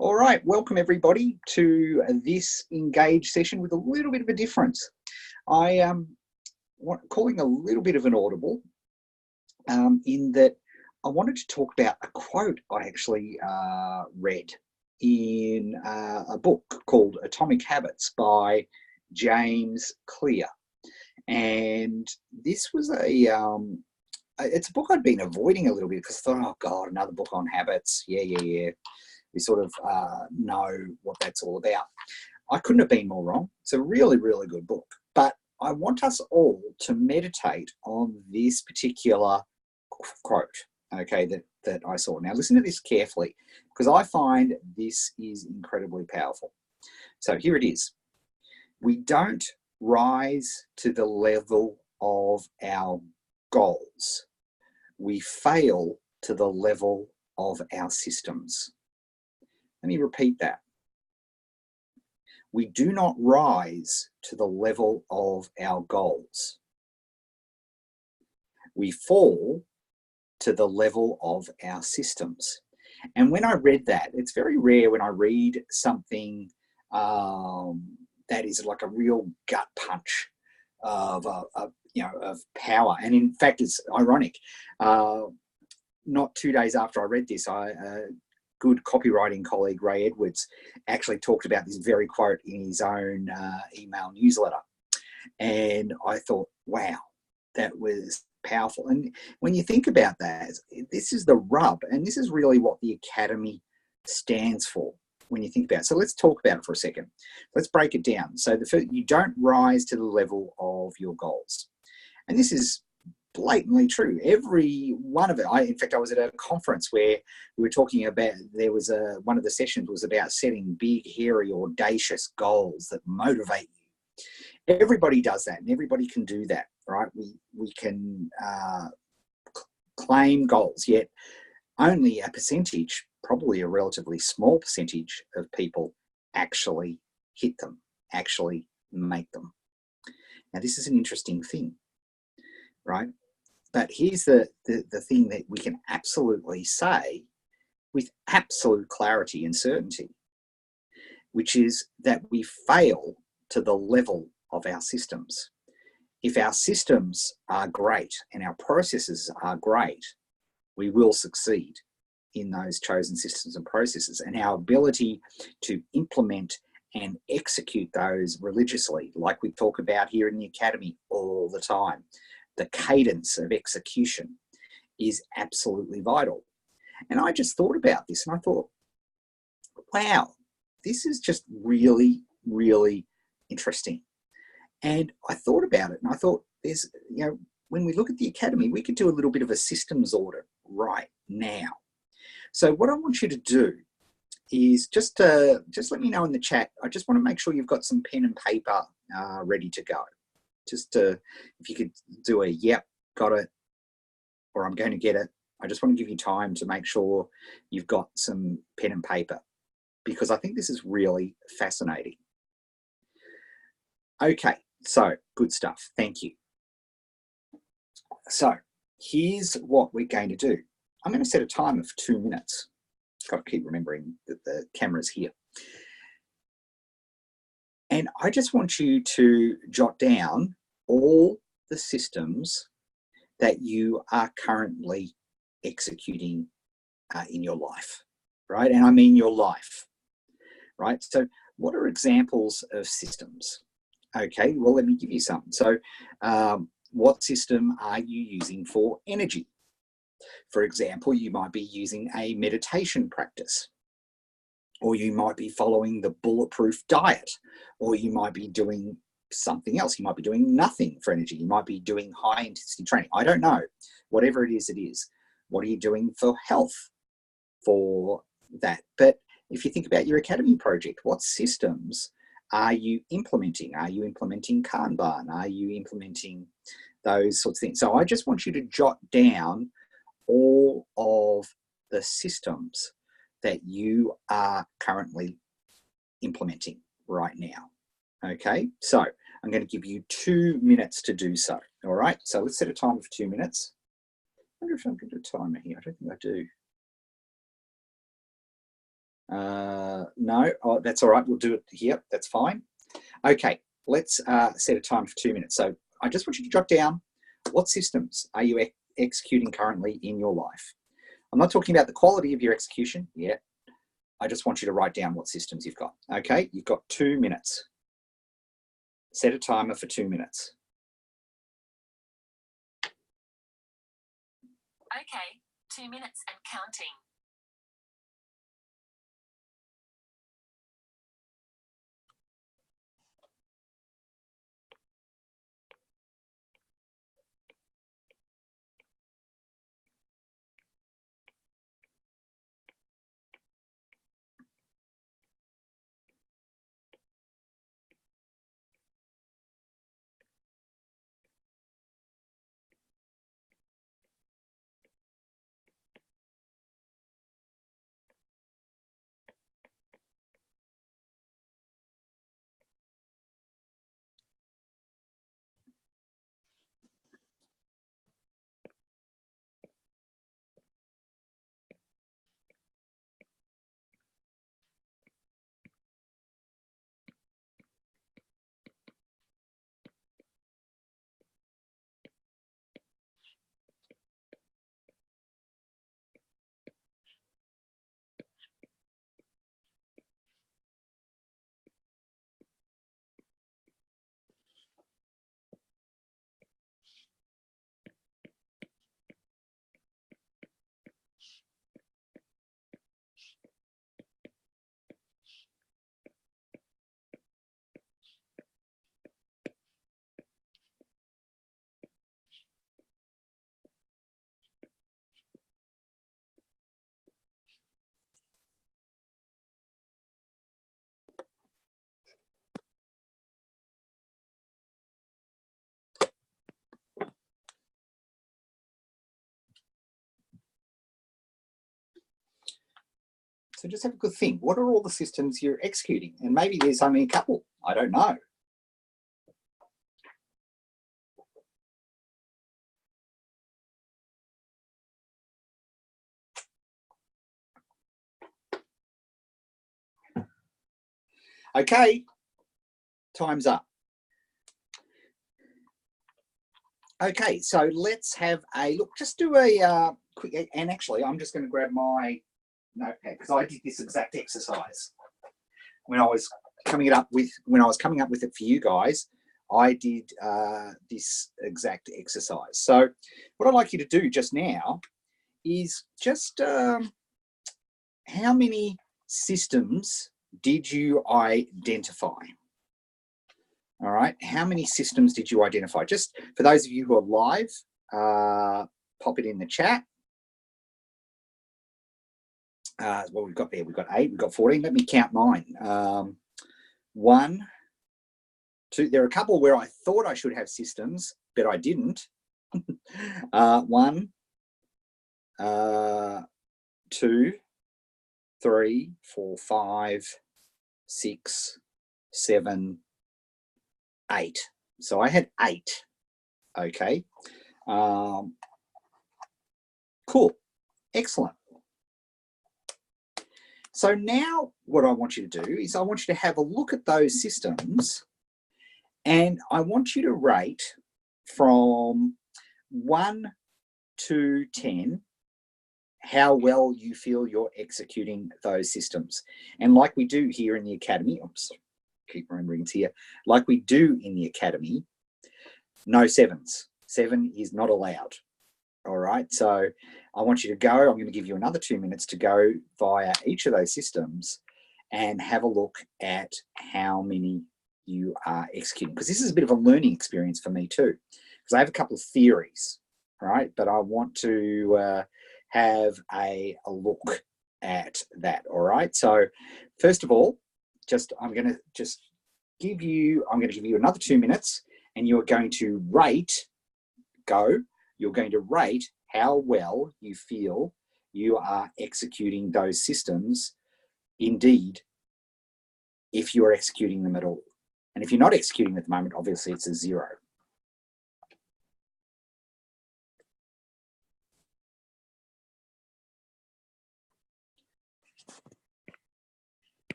All right, welcome everybody to this Engage session with a little bit of a difference. I am calling a little bit of an audible in that I wanted to talk about a quote I actually read in a book called Atomic Habits by James Clear. And this was it's a book I'd been avoiding a little bit because I thought, oh God, another book on habits. Yeah. We sort of know what that's all about. I couldn't have been more wrong. It's a really, really good book. But I want us all to meditate on this particular quote, okay, that I saw. Now, listen to this carefully because I find this is incredibly powerful. So here it is. We don't rise to the level of our goals. We fail to the level of our systems. Let me repeat that. We do not rise to the level of our goals. We fall to the level of our systems. And when I read that, it's very rare when I read something that is like a real gut punch of power. And in fact, it's ironic. Not 2 days after I read this, good copywriting colleague Ray Edwards actually talked about this very quote in his own email newsletter. And I thought, wow, that was powerful. And when you think about that, this is the rub, and this is really what the Academy stands for when you think about it. So let's talk about it for a second. Let's break it down. So you don't rise to the level of your goals. And this is blatantly true. Every one of it. In fact, I was at a conference where we were talking about, there was one of the sessions was about setting big, hairy, audacious goals that motivate you. Everybody does that, and everybody can do that, right? We can claim goals, yet only a percentage, probably a relatively small percentage of people actually hit them, actually make them. Now, this is an interesting thing, right? But here's the thing that we can absolutely say with absolute clarity and certainty, which is that we fail to the level of our systems. If our systems are great and our processes are great, we will succeed in those chosen systems and processes. And our ability to implement and execute those religiously, like we talk about here in the Academy all the time, the cadence of execution is absolutely vital. And I just thought about this and I thought, wow, this is just really, really interesting. And I thought about it and I thought when we look at the Academy, we could do a little bit of a systems audit right now. So what I want you to do is just let me know in the chat. I just want to make sure you've got some pen and paper ready to go. Just if you could do a yep, got it, or I'm going to get it. I just want to give you time to make sure you've got some pen and paper because I think this is really fascinating. Okay, so good stuff. Thank you. So here's what we're going to do. I'm going to set a time of 2 minutes. Got to keep remembering that the camera's here. And I just want you to jot down all the systems that you are currently executing in your life, right? And I mean your life, right? So what are examples of systems? Okay, well, let me give you some. So what system are you using for energy? For example, you might be using a meditation practice, or you might be following the bulletproof diet, or you might be doing something else. You might be doing nothing for energy. You might be doing high intensity training. I don't know. Whatever it is, it is. What are you doing for health for that? But if you think about your Academy project, what systems are you implementing? Are you implementing Kanban? Are you implementing those sorts of things? So I just want you to jot down all of the systems that you are currently implementing right now. Okay, so I'm going to give you 2 minutes to do so. All right, so let's set a time of 2 minutes. I wonder if I've got a timer here. I don't think I do. No, oh, that's all right. We'll do it here. That's fine. Okay, let's set a time for 2 minutes. So I just want you to jot down what systems are you executing currently in your life. I'm not talking about the quality of your execution yet. I just want you to write down what systems you've got. Okay, you've got 2 minutes. Set a timer for 2 minutes. Okay, 2 minutes and counting. So just have a good think. What are all the systems you're executing? And maybe there's only a couple. I don't know. Okay, time's up. Okay, so let's have a look. Just do a quick, and actually I'm just going to grab my notepad because I did this exact exercise when I was coming up with it for you guys. I did this exact exercise. So what I'd like you to do just now is just how many systems did you identify? All right, how many systems did you identify? Just for those of you who are live, pop it in the chat. What we've got there, we've got 8, we've got 14. Let me count mine. 1, 2, there are a couple where I thought I should have systems, but I didn't. 1, 2, 3, 4, 5, 6, 7, 8. So I had 8. Okay. Cool. Excellent. So now what I want you to do is I want you to have a look at those systems, and I want you to rate from 1 to 10 how well you feel you're executing those systems. And like we do here in the academy, oops, keep remembering it's here, like we do in the academy, no 7s. 7 is not allowed. All right, so I want you to go, I'm going to give you another 2 minutes to go via each of those systems and have a look at how many you are executing, because this is a bit of a learning experience for me too, because I have a couple of theories, right? But I want to have a look at that. All right, so first of all, I'm going to give you another 2 minutes, and you're going to rate. You're going to rate how well you feel you are executing those systems, indeed, if you're executing them at all. And if you're not executing at the moment, obviously it's a 0.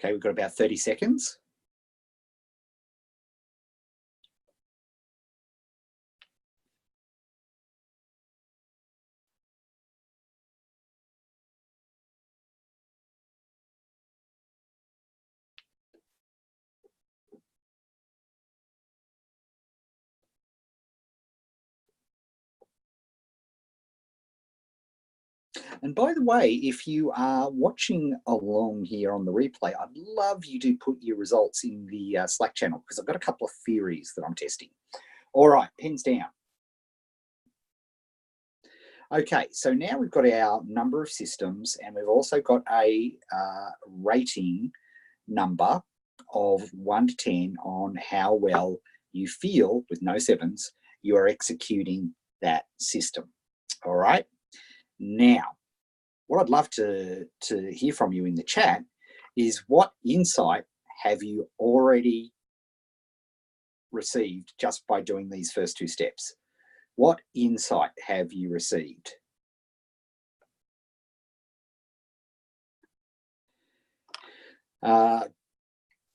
Okay, we've got about 30 seconds. And by the way, if you are watching along here on the replay, I'd love you to put your results in the Slack channel, because I've got a couple of theories that I'm testing. All right, pens down. Okay, so now we've got our number of systems, and we've also got a rating number of 1 to 10 on how well you feel, with no sevens, you are executing that system. All right. Now, what I'd love to hear from you in the chat is, what insight have you already received just by doing these first 2 steps? What insight have you received?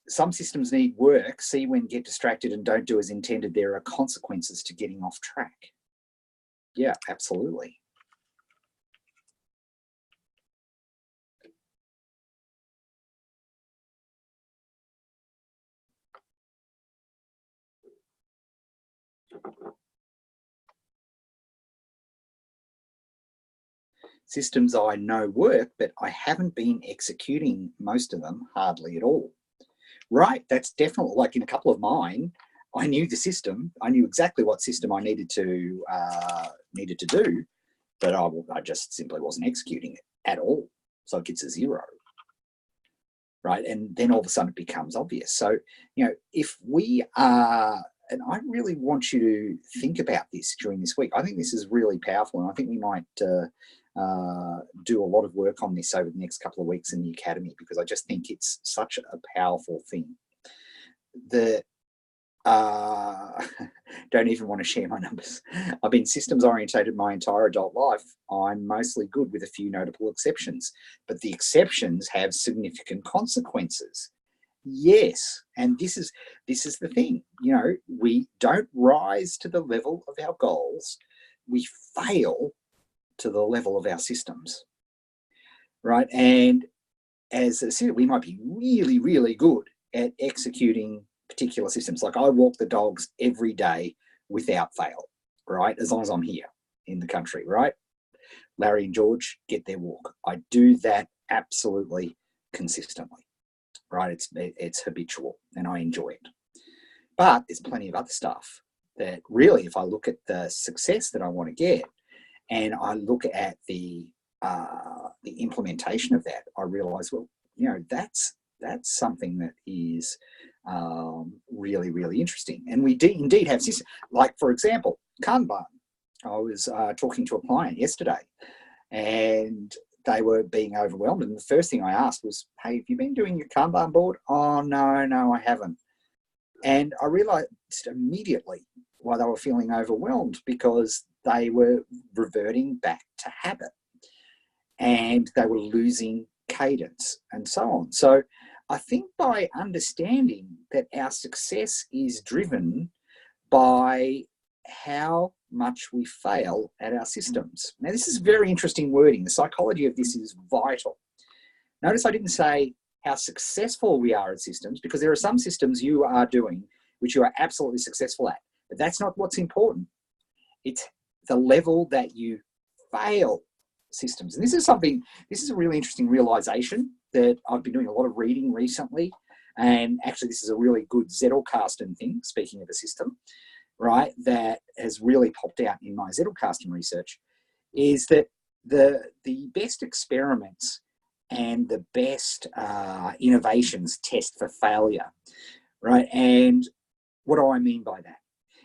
Some systems need work. See when get distracted and don't do as intended. There are consequences to getting off track. Yeah, absolutely. Systems I know work, but I haven't been executing most of them hardly at all. Right, that's definitely, like in a couple of mine, I knew the system. I knew exactly what system I needed to do, but I just simply wasn't executing it at all. So it gets a 0. Right, and then all of a sudden it becomes obvious. So, you know, if we are, and I really want you to think about this during this week. I think this is really powerful, and I think we might do a lot of work on this over the next couple of weeks in the academy, because I just think it's such a powerful thing. The don't even want to share my numbers. I've been systems orientated my entire adult life. I'm mostly good, with a few notable exceptions, but the exceptions have significant consequences. Yes, and this is the thing. You know, we don't rise to the level of our goals. We fail to the level of our systems, right? And as I said, we might be really, really good at executing particular systems. Like, I walk the dogs every day without fail, right? As long as I'm here in the country, right? Larry and George get their walk. I do that absolutely consistently, right? It's habitual, and I enjoy it. But there's plenty of other stuff that really, if I look at the success that I want to get, and I look at the implementation of that, I realize, well, you know, that's something that is really, really interesting. And we indeed have systems. Like, for example, Kanban. I was talking to a client yesterday, and they were being overwhelmed. And the first thing I asked was, hey, have you been doing your Kanban board? Oh, no, I haven't. And I realized immediately why they were feeling overwhelmed, because they were reverting back to habit, and they were losing cadence and so on. So I think by understanding that our success is driven by how much we fail at our systems. Now, this is very interesting wording. The psychology of this is vital. Notice I didn't say how successful we are at systems, because there are some systems you are doing which you are absolutely successful at, but that's not what's important. It's the level that you fail systems. And this is a really interesting realization that I've been doing a lot of reading recently. And actually, this is a really good Zettelkasten thing, speaking of a system, right, that has really popped out in my Zettelkasten research, is that the best experiments and the best innovations test for failure, right? And what do I mean by that?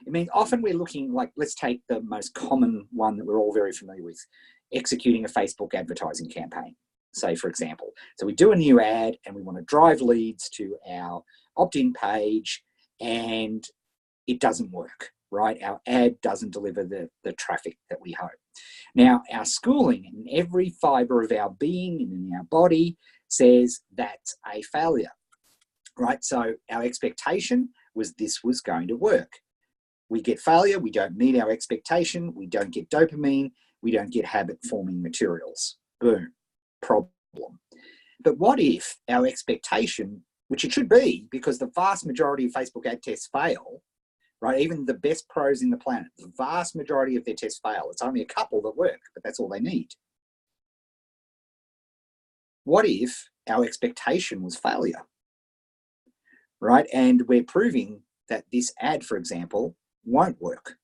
I mean, often we're looking, like, let's take the most common one that we're all very familiar with, executing a Facebook advertising campaign, say, for example. So we do a new ad and we want to drive leads to our opt-in page, and it doesn't work, right? Our ad doesn't deliver the traffic that we hope. Now, our schooling in every fiber of our being and in our body says that's a failure, right? So our expectation was this was going to work. We get failure, we don't meet our expectation, we don't get dopamine, we don't get habit-forming materials. Boom, problem. But what if our expectation, which it should be, because the vast majority of Facebook ad tests fail, right? Even the best pros in the planet, the vast majority of their tests fail. It's only a couple that work, but that's all they need. What if our expectation was failure, right? And we're proving that this ad, for example, won't work.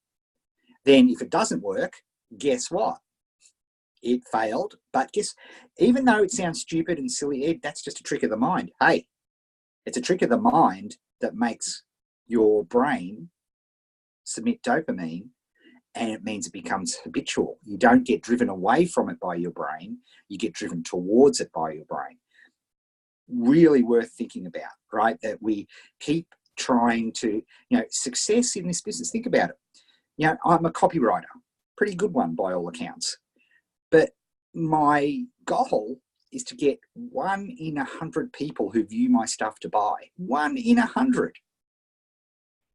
Then if it doesn't work, guess what? It failed, but even though it sounds stupid and silly, that's just a trick of the mind. Hey, it's a trick of the mind that makes your brain submit dopamine, and it means it becomes habitual. You don't get driven away from it by your brain, you get driven towards it by your brain. Really worth thinking about, right? That we keep trying to, success in this business, think about it. I'm a copywriter, pretty good one by all accounts. But my goal is to get 1 in 100 people who view my stuff to buy. 1 in 100.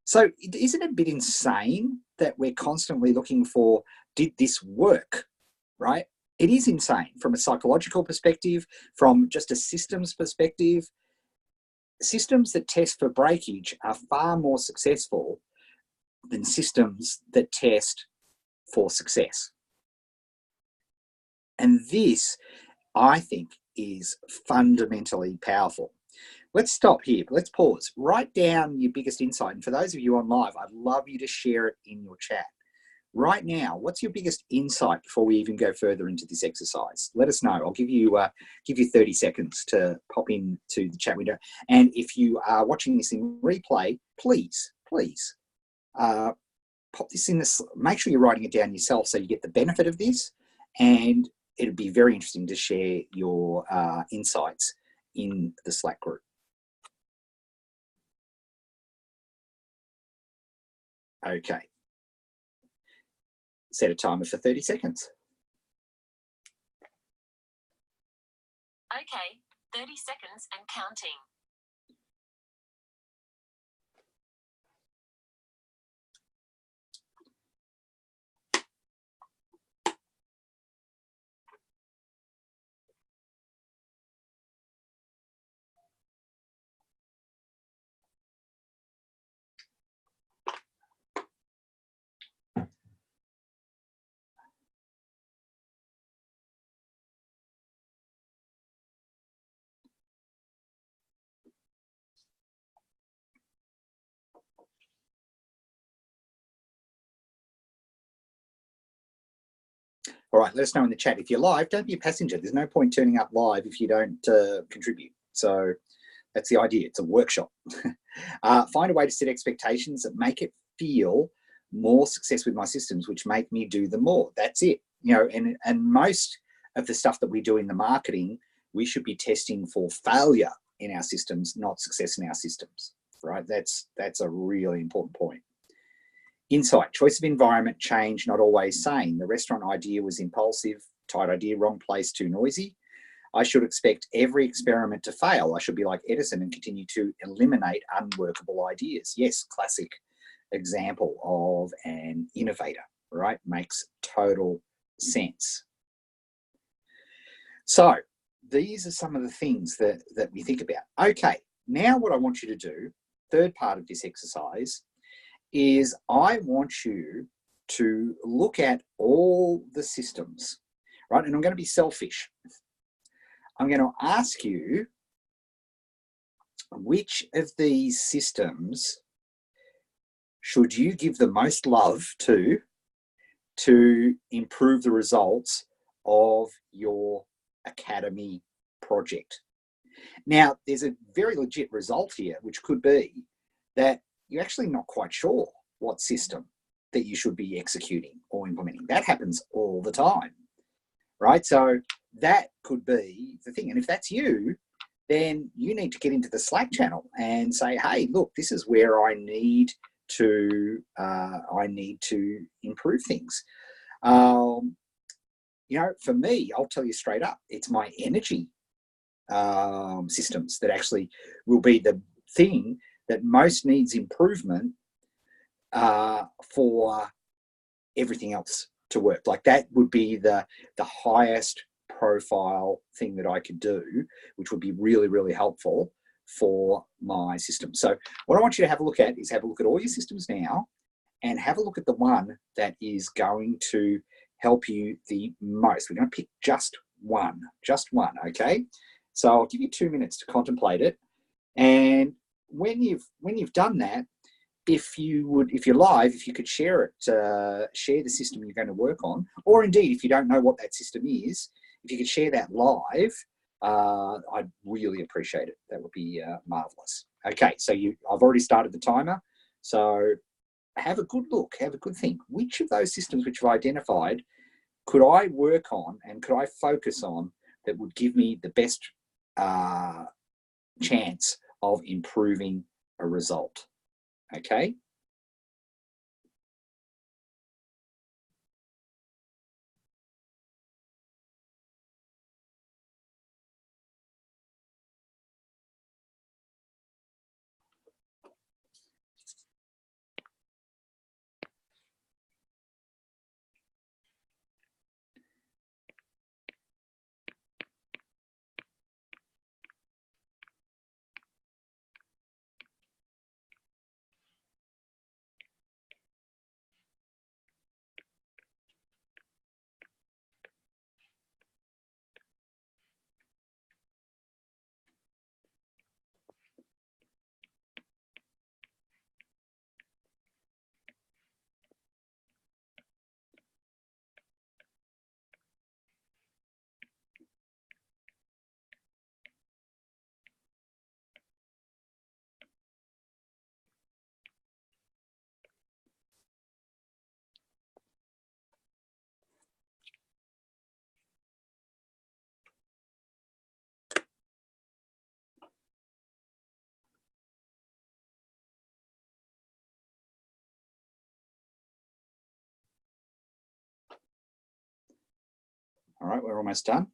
So isn't it a bit insane that we're constantly looking for, did this work, right? It is insane from a psychological perspective, from just a systems perspective. Systems that test for breakage are far more successful than systems that test for success. And this, I think, is fundamentally powerful. Let's stop here. Let's pause. Write down your biggest insight. And for those of you on live, I'd love you to share it in your chat. Right now, what's your biggest insight before we even go further into this exercise? Let us know. I'll give you 30 seconds to pop into the chat window. And if you are watching this in replay, please pop this in this. Make sure you're writing it down yourself so you get the benefit of this. And it'd be very interesting to share your insights in the Slack group. Okay. Set a timer for 30 seconds. Okay, 30 seconds and counting. All right, let us know in the chat. If you're live, don't be a passenger. There's no point turning up live if you don't contribute. So that's the idea. It's a workshop. Find a way to set expectations that make it feel more success with my systems, which make me do them more. That's it. And most of the stuff that we do in the marketing, we should be testing for failure in our systems, not success in our systems, right? That's a really important point. Insight, choice of environment, change, not always sane. The restaurant idea was impulsive, tight idea, wrong place, too noisy. I should expect every experiment to fail. I should be like Edison and continue to eliminate unworkable ideas. Yes, classic example of an innovator, right? Makes total sense. So these are some of the things that we think about. Okay, now what I want you to do, third part of this exercise, is I want you to look at all the systems, right? And I'm going to be selfish. I'm going to ask you which of these systems should you give the most love to improve the results of your academy project. Now, there's a very legit result here, which could be that you're actually not quite sure what system that you should be executing or implementing. That happens all the time, right? So that could be the thing. And if that's you, then you need to get into the Slack channel and say, hey, look, this is where I need to improve things. For me, I'll tell you straight up, it's my energy systems that actually will be the thing that most needs improvement for everything else to work. Like that would be the highest profile thing that I could do, which would be really, really helpful for my system. So what I want you to have a look at is have a look at all your systems now and have a look at the one that is going to help you the most. We're going to pick just one, okay? So I'll give you 2 minutes to contemplate it. And when you've done that, if you're live, if you could share it, share the system you're going to work on, or indeed, if you don't know what that system is, if you could share that live, I'd really appreciate it. That would be marvelous. Okay, so I've already started the timer. So have a good look, have a good think. Which of those systems which I've identified could I work on and could I focus on that would give me the best chance of improving a result? Okay. All right, we're almost done.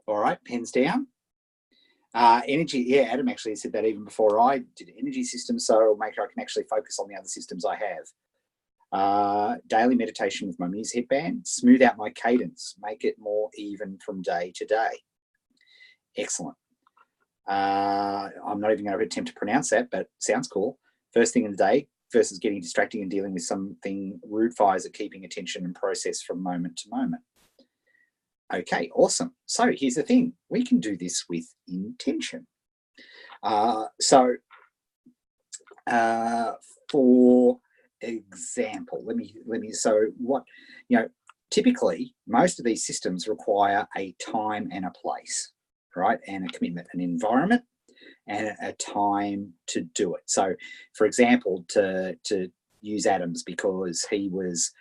All right, pens down. Energy, yeah, Adam actually said that even before I did energy systems, so it'll make sure I can actually focus on the other systems I have. Daily meditation with my Muse headband, smooth out my cadence, make it more even from day to day. Excellent. I'm not even going to attempt to pronounce that, but sounds cool. First thing in the day versus getting distracting and dealing with something rude fires at keeping attention and process from moment to moment. Okay, awesome. So here's the thing. We can do this with intention. For example, typically most of these systems require a time and a place, right? And a commitment, an environment and a time to do it. So for example, to use Adams because he was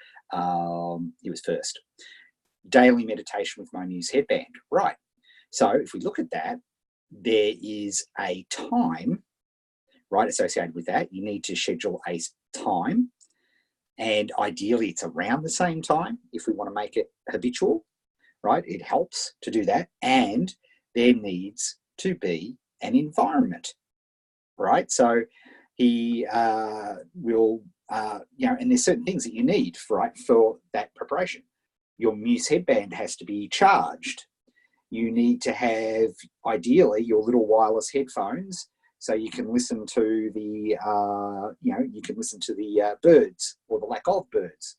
first. Daily meditation with my Muse headband, right? So if we look at that, there is a time, right, associated with that. You need to schedule a time, and ideally it's around the same time if we want to make it habitual, right? It helps to do that, and there needs to be an environment, right? So he will, and there's certain things that you need, right, for that preparation. Your Muse headband has to be charged. You need to have, ideally, your little wireless headphones so you can listen to the, birds or the lack of birds,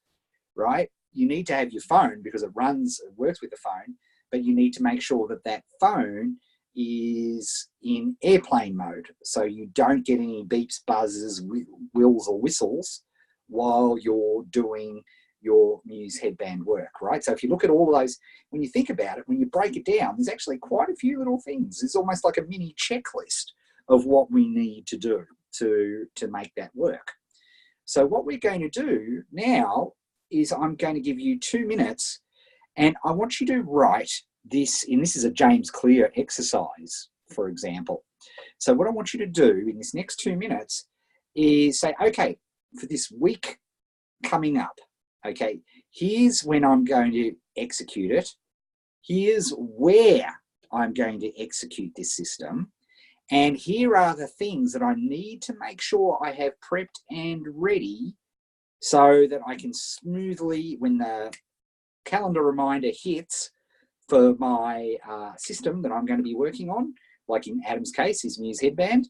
right? You need to have your phone because it works with the phone, but you need to make sure that that phone is in airplane mode so you don't get any beeps, buzzes, wills or whistles while you're doing your Muse headband work, right? So if you look at all of those, when you think about it, when you break it down, there's actually quite a few little things. It's almost like a mini checklist of what we need to do to make that work. So what we're going to do now is I'm going to give you 2 minutes and I want you to write this, and this is a James Clear exercise, for example. So what I want you to do in this next 2 minutes is say, okay, for this week coming up, Okay, here's when I'm going to execute it. Here's where I'm going to execute this system. And here are the things that I need to make sure I have prepped and ready so that I can smoothly, when the calendar reminder hits for my system that I'm going to be working on, like in Adam's case, his Muse headband,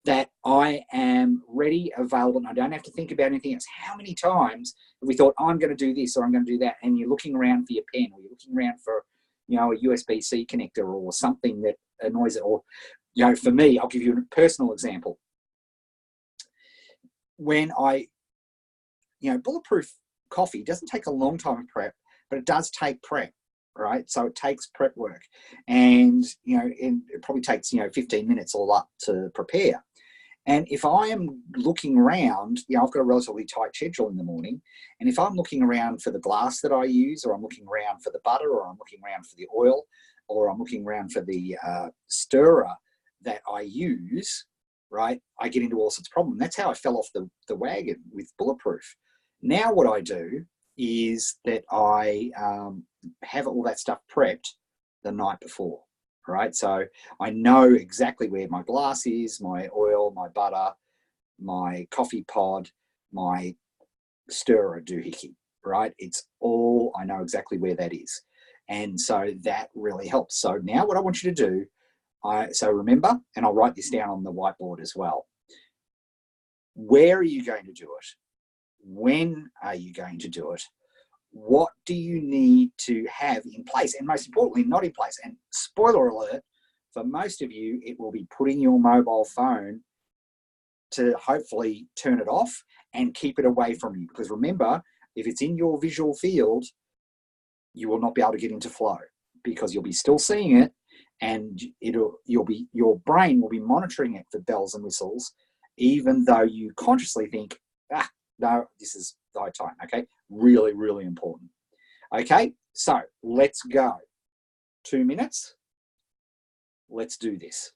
that I am ready, available, and I don't have to think about anything else. How many times have we thought, I'm going to do this or I'm going to do that, and you're looking around for your pen, or you're looking around for, you know, a USB-C connector or something that annoys it, or, you know, for me, I'll give you a personal example. When bulletproof coffee doesn't take a long time of prep, but it does take prep, right? So it takes prep work, and, you know, it probably takes, 15 minutes all up to prepare. And if I am looking around, I've got a relatively tight schedule in the morning. And if I'm looking around for the glass that I use, or I'm looking around for the butter, or I'm looking around for the oil, or I'm looking around for the stirrer that I use, right, I get into all sorts of problems. That's how I fell off the wagon with Bulletproof. Now what I do is that I have all that stuff prepped the night before. Right, so I know exactly where my glass is, my oil, my butter, my coffee pod, my stirrer doohickey, right? It's all, I know exactly where that is. And so that really helps. So now what I want you to do, so remember, and I'll write this down on the whiteboard as well. Where are you going to do it? When are you going to do it? What do you need to have in place? And most importantly, not in place. And spoiler alert, for most of you, it will be putting your mobile phone to hopefully turn it off and keep it away from you. Because remember, if it's in your visual field, you will not be able to get into flow, because you'll be still seeing it, and your brain will be monitoring it for bells and whistles, even though you consciously think, no, this is the high time. Okay, really, really important. Okay, so let's go. 2 minutes. Let's do this.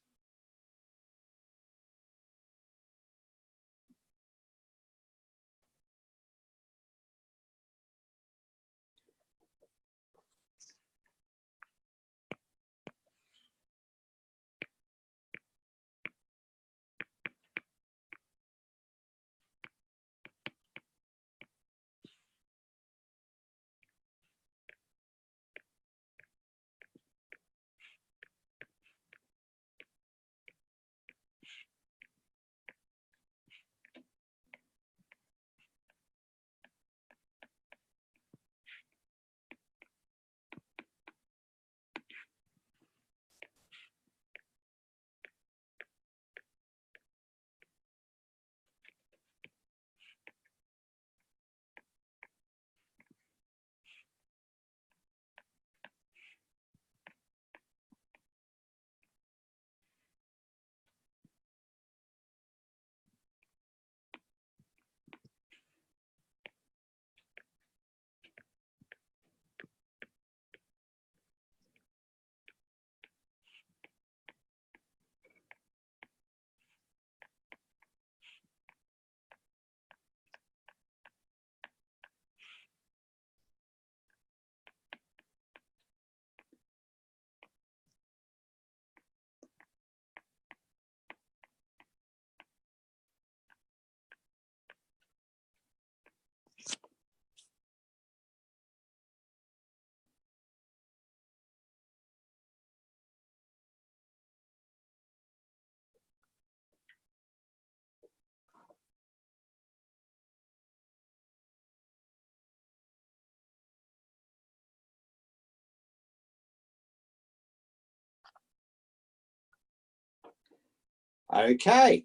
Okay,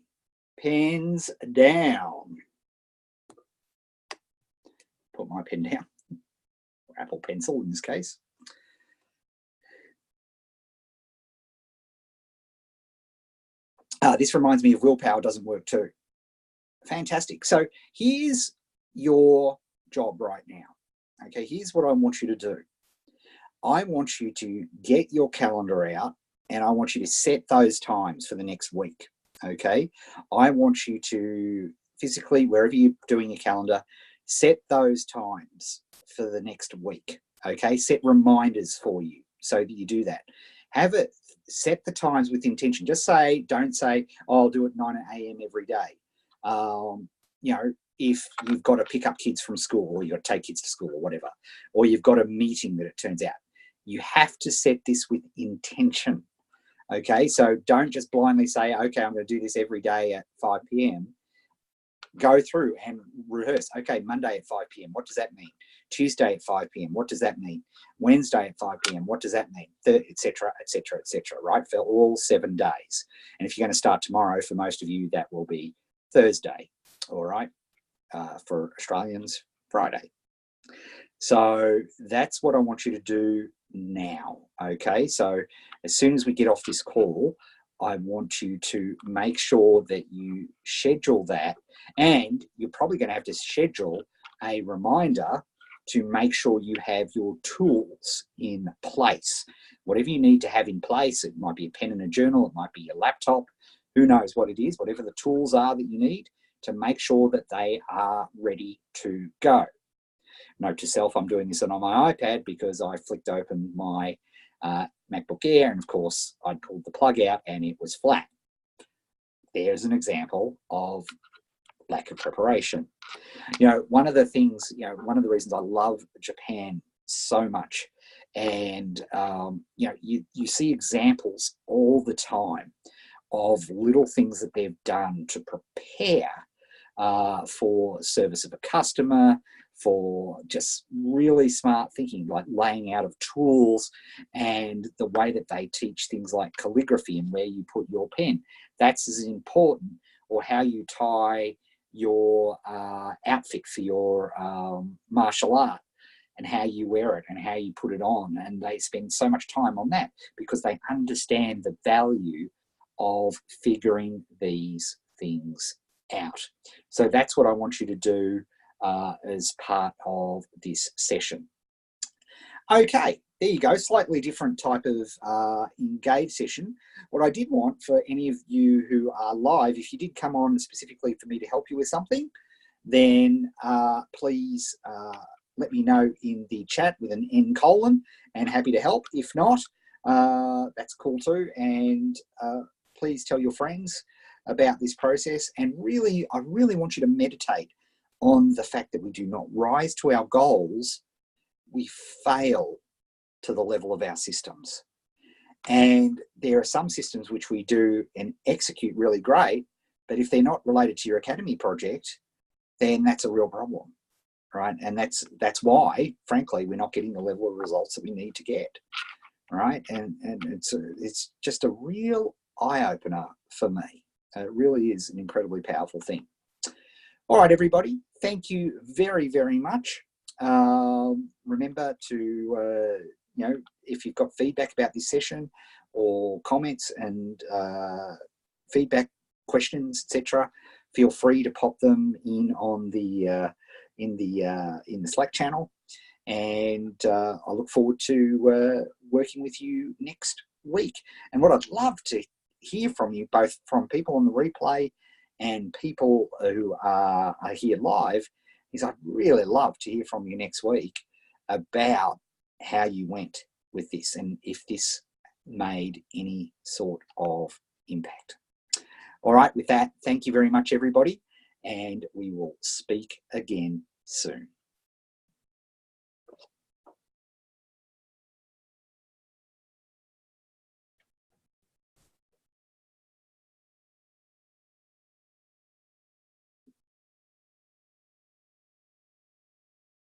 pens down. Put my pen down, or Apple Pencil in this case. This reminds me of willpower doesn't work too. Fantastic. So here's your job right now. Okay, here's what I want you to do. I want you to get your calendar out, and I want you to set those times for the next week. Okay, I want you to physically, wherever you're doing your calendar, Set those times for the next week, okay? Set reminders for you so that you do that. Have it, set the times with intention. Just say, don't say, oh, I'll do it 9 a.m. every day. You know, if you've got to pick up kids from school, or you've got to take kids to school or whatever, or you've got a meeting that it turns out, you have to set this with intention, okay? So don't just blindly say, okay, I'm going to do this every day at 5 p.m. Go through and rehearse. Okay, Monday at 5 p.m. What does that mean? Tuesday at 5 p.m. What does that mean? Wednesday at 5 p.m. What does that mean? Etc., etc., etc. Right, for all 7 days. And if you're going to start tomorrow, for most of you, that will be Thursday. All right, for Australians, Friday. So that's what I want you to do now. Okay, so as soon as we get off this call, I want you to make sure that you schedule that, and you're probably going to have to schedule a reminder to make sure you have your tools in place. Whatever you need to have in place, it might be a pen and a journal, it might be your laptop, who knows what it is, whatever the tools are that you need to make sure that they are ready to go. Note to self, I'm doing this on my iPad because I flicked open my MacBook Air, and of course I'd pulled the plug out and it was flat. There's an example of lack of preparation. You know, one of the things, you know, one of the reasons I love Japan so much, and you know, you see examples all the time of little things that they've done to prepare for service of a customer, for just really smart thinking, like laying out of tools, and the way that they teach things like calligraphy and where you put your pen. That's as important, or how you tie your outfit for your martial art, and how you wear it and how you put it on. And they spend so much time on that because they understand the value of figuring these things out. So that's what I want you to do as part of this session. Okay, there you go, slightly different type of engaged session. What I did want for any of you who are live, if you did come on specifically for me to help you with something, then please let me know in the chat with an N colon, and happy to help. If not, that's cool too. And please tell your friends about this process. And really, I really want you to meditate on the fact that we do not rise to our goals, we fail to the level of our systems. And there are some systems which we do and execute really great, but if they're not related to your academy project, then that's a real problem, right? And that's why, frankly, we're not getting the level of results that we need to get, right? And it's just a real eye-opener for me. It really is an incredibly powerful thing. All right, everybody, thank you very, very much. Remember to, you know, if you've got feedback about this session or comments and feedback, questions, etc., feel free to pop them in on the in the Slack channel. And I look forward to working with you next week. And what I'd love to hear from you, both from people on the replay and people who are here live, is I'd really love to hear from you next week about how you went with this and if this made any sort of impact. All right, with that, thank you very much, everybody, and we will speak again soon.